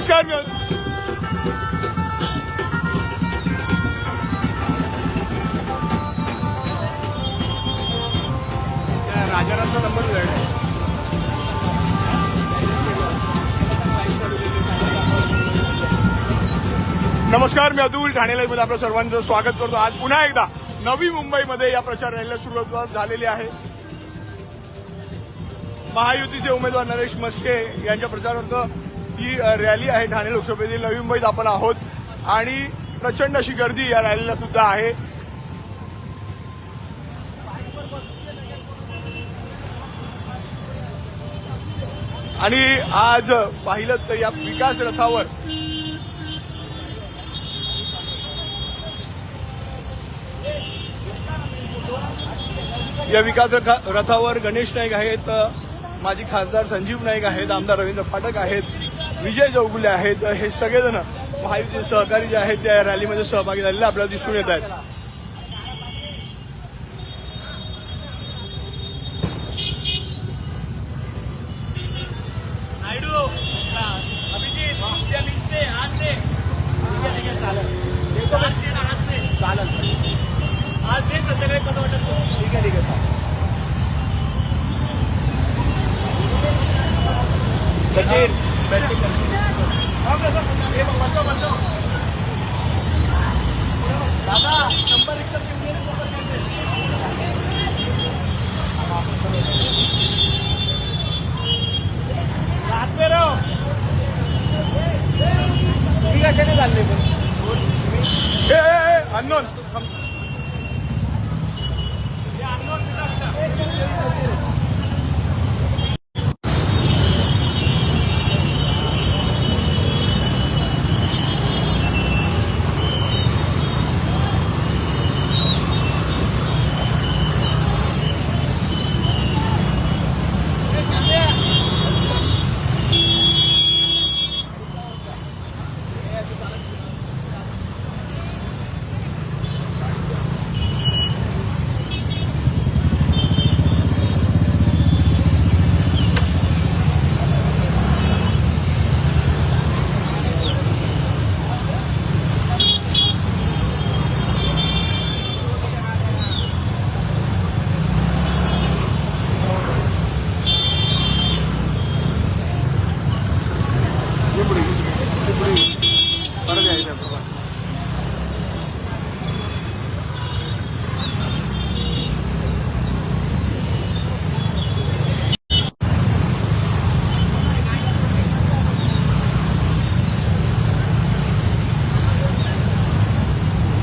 नमस्कार. राजारामचा नंबर वेळ आहे. नमस्कार, मी अतुल. ठाणे लाईव्हमध्ये आपलं सर्वांचं स्वागत करतो. आज पुन्हा एकदा नवी मुंबईमध्ये या प्रचार रॅलीला सुरुवात झालेली आहे. महायुतीचे उमेदवार नरेश म्हस्के यांच्या प्रचारार्थ ही रॅली आहे. ठाणे लोकसभेतील नवी मुंबईत आपण आहोत आणि प्रचंड अशी गर्दी या रॅलीला सुद्धा आहे. आणि आज पाहिलं तर या विकास रथावर गणेश नाईक आहेत, माजी खासदार संजीव नाईक आहेत, आमदार रवींद्र फाटक आहेत, विजय चौगुले आहेत. हे सगळेजण महायुतीचे सहकारी जे आहेत त्या रॅलीमध्ये सहभागी झालेले आपल्याला दिसून येत आहेत. दादा नंबर रिक्षा कशाने चालले अननोन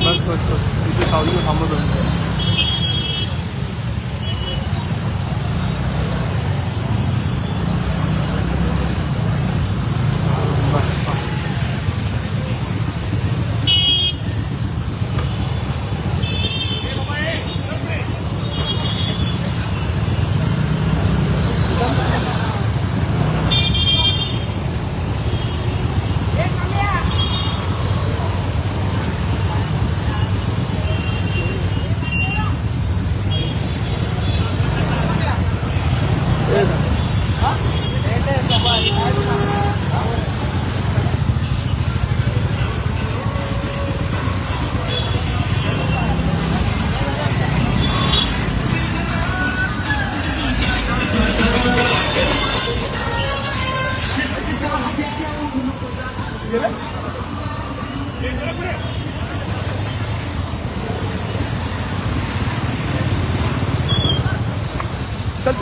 इथे सावलीला थांबत होते. चल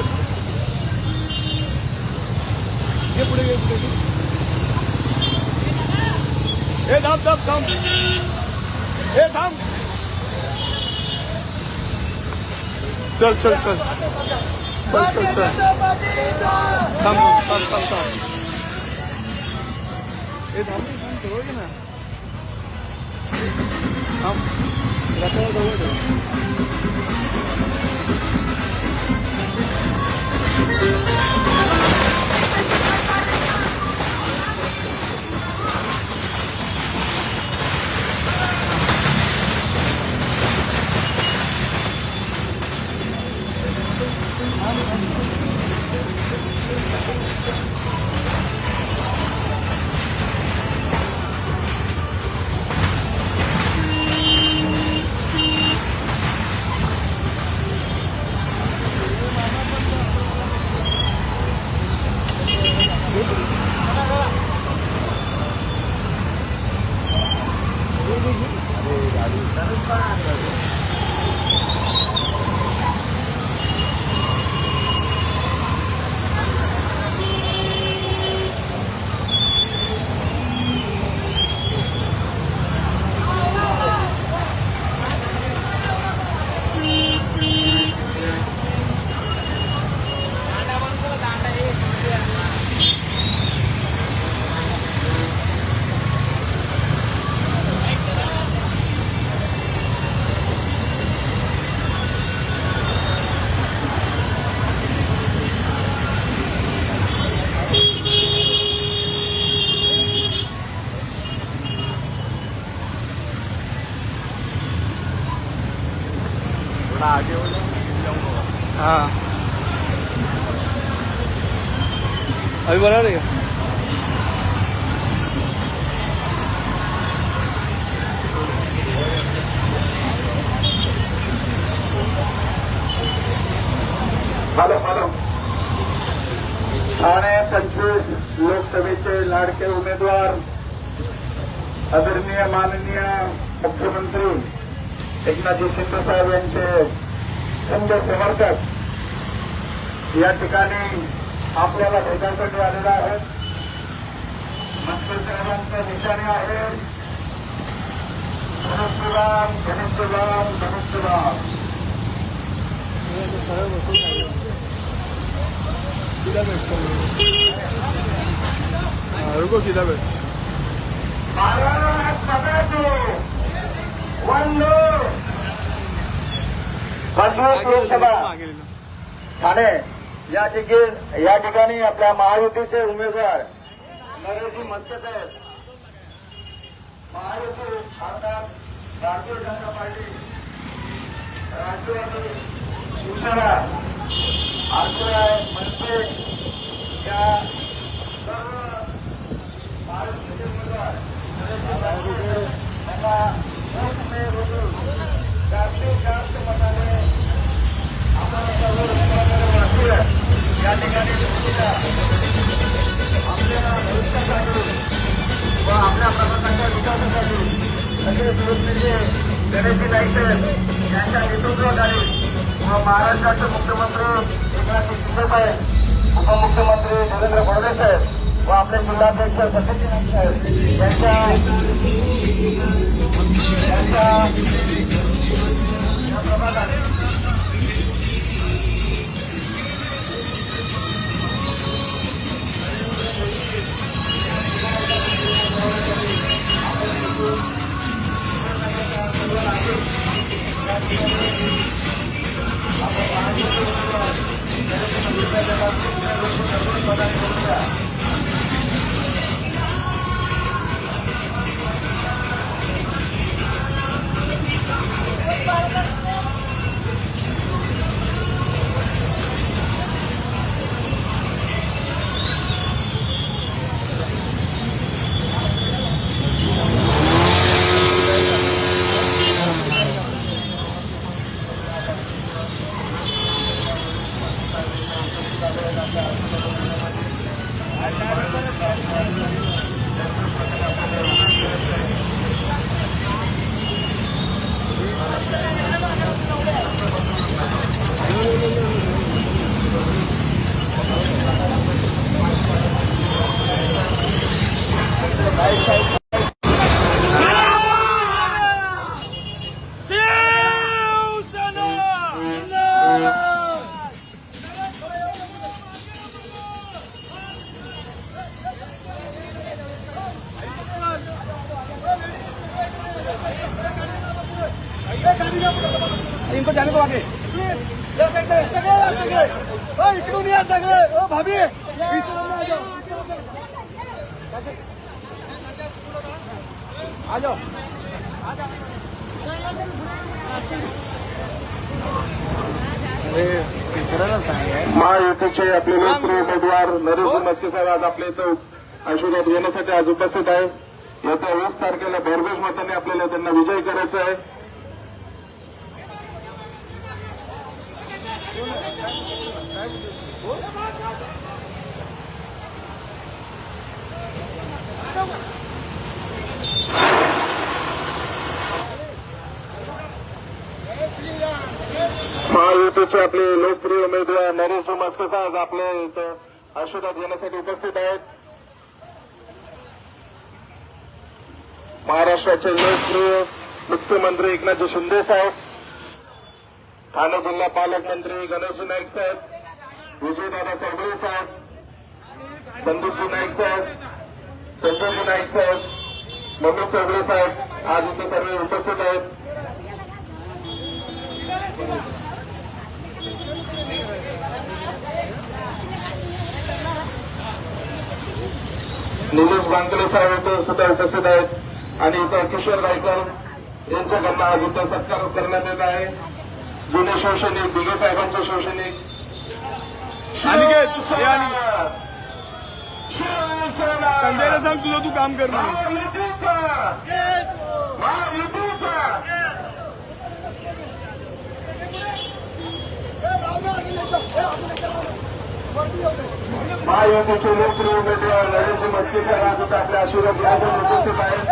ये पुढे ये पुढे. ए थांब थांब थांब. ए थांब. चल चल चल चल चल चल थांब थांब थांब थांब. ए थांब जवळ घे ना. थांब रथाला जवळ ठेव. हाँ अभी बना रही है हॅलो हॅलो ठाणे 25 लोकसभेचे लाडके उमेदवार आदरणीय माननीय मुख्यमंत्री एकनाथजी शिंदे साहेब यांचे खंड समर्थक या ठिकाणी आपल्याला भेटायसाठी आलेला आहे. मंत्रिसाहेबांचं निशाणे आहे धनुष्यबाण धनुष्यबाण धनुष्यबाण. रुको सीधा बैठ ठाणे या ठिकाणी आपल्या महायुतीचे उमेदवार नरेशजी मस्के साहेब महायुती अर्थात भारतीय जनता पार्टी राष्ट्रवादी शिवसेना आरपीआय मनसे या सर्व महायुतीचे उमेदवार त्यांना जास्तीत जास्त मताने आपण सर्व राष्ट्रीय या ठिकाणी आपल्या भविष्यासाठी व आपल्या प्रदेशाच्या विकासासाठी सगळे सुरक्षेचे गणेशजी नाईक यांच्या नेतृत्वाखाली व महाराष्ट्राचे मुख्यमंत्री एकनाथ शिंदे साहेब उपमुख्यमंत्री देवेंद्र फडणवीस साहेब व आपले जिल्हाध्यक्ष सतीश नाईक साहेब या प्रभागात इनको जाने को आगे इकडून या सगळे ओ भाभी आ जाओ महायुतीचे आपले लोकप्रिय उमेदवार नरेशजी मस्के साहेब आज आपल्या इथं आशीर्वाद घेण्यासाठी आज उपस्थित आहे. येत्या 20 तारखेला भरघोस मताने आपल्याला त्यांना विजयी करायचा आहे. महायुतीचे आपले लोकप्रिय उमेदवार नरेशजी मस्के साहेब आपल्या इथं आशीर्वाद घेण्यासाठी उपस्थित आहेत. महाराष्ट्राचे लोकप्रिय मुख्यमंत्री एकनाथजी शिंदे साहेब, ठाणे जिल्हा पालकमंत्री गणेशजी नाईक साहेब, विजयदादा चौधरी साहेब, संदीपजी नाईक साहेब, संजयजी नाईक साहेब, मम्मी चौधरी साहेब आज इथे सर्व उपस्थित आहेत. निलेश बांकले साहेब इथे सुद्धा उपस्थित आहेत आणि इथं किशोर गायकर यांच्याकडनं आज इथं सत्कार करण्यात येत आहे. जुने शिवसैनिक दिघे साहेबांचे शिवसैनिक अनिकेत हे अनिकेत शिवसेना संजयला सांग तुझं तू काम कर म्हणून. महायुतीचा महायुतीचा महायुतीचे लोकप्रिय उमेदवार नरेंद्र मस्के साहेब आज आपल्या आशीर्वाद घ्यायसाठी उपस्थित आहेत.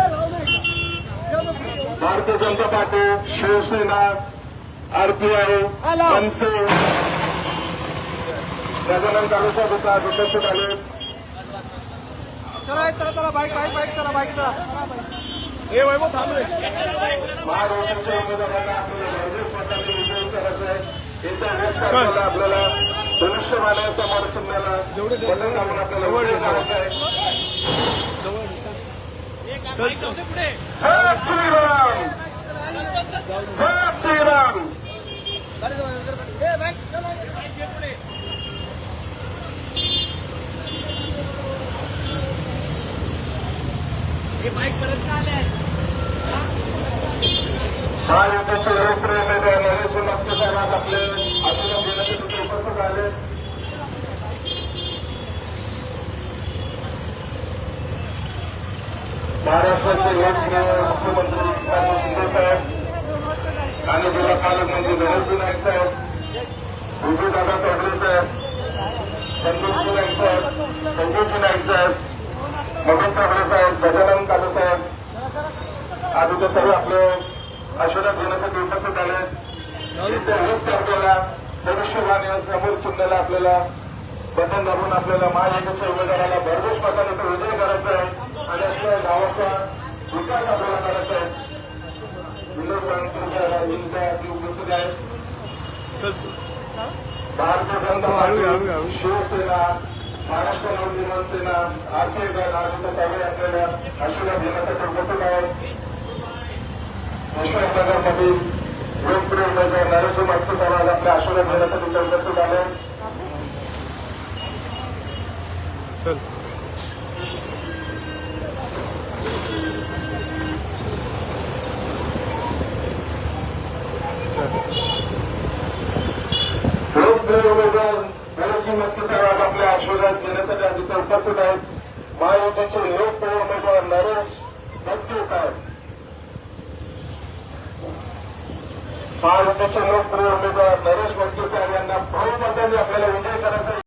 भारतीय जनता पार्टी शिवसेना आरपीआय मनसे गजानन काळूसाहेब होता उपस्थित आले. चला बाईक चला हे वैभव थांब रे. महाराष्ट्राच्या उमेदवारांना आपल्याला भाजप पक्षाने विजयी करायचं आहे. येत्या 20 तारखेला आपल्याला धनुष्यबाणाच्या समर्थनाला बटन दाबून आपल्याला विजयी करायचं आहे. जय श्रीराम जय श्रीराम. महायुतीचे लोकप्रिय उमेदवार नरेंद्र मस्के साहेब आज आपले आशीर्वाद घेण्यासाठी उपस्थित आले. महाराष्ट्राचे लोकप्रिय मुख्यमंत्री एकनाथ शिंदे साहेब आणि जिल्हा पालकमंत्री गणेशजी नाईक साहेब, विजयदादा चौधरी साहेब, संतोषजी नाईक साहेब, संजयजी नाईक साहेब, मगन चौधरी साहेब, गजानन कालू साहेब आज इथे सर्व आपले आशीर्वाद घेण्यासाठी उपस्थित आले. येत्या 20 तारखेला भविष्यवाणी समोर चिन्हाला आपल्याला बटन दाबून आपल्याला महायुतीच्या उमेदवाराला भरघोस मताने तो विजय करायचा आहे आणि आपल्या गावाचा विकास आपल्याला करायचा आहे. उपस्थित आहे. भारतीय जनता पार्टी शिवसेना महाराष्ट्र नवनिर्माण सेना आरपीआय नागरिक साहेब आपल्याला आशीर्वाद घेण्यासाठी उपस्थित आहेत. यशवंतनगरमधील लोकप्रिय उमेदवार नरेंद्र मस्के साहेब आज आपल्या आशीर्वाद घेण्यासाठी उपस्थित आले. लोकप्रिय उमेदवार नरेंद्र मस्के साहेब आज आपल्या आशीर्वाद घेण्यासाठी आज इथे उपस्थित आहेत. महायुतीचे लोकप्रिय उमेदवार नरेंद्र मस्के साहेब, महायुतीचे लोकप्रिय उमेदवार नरेश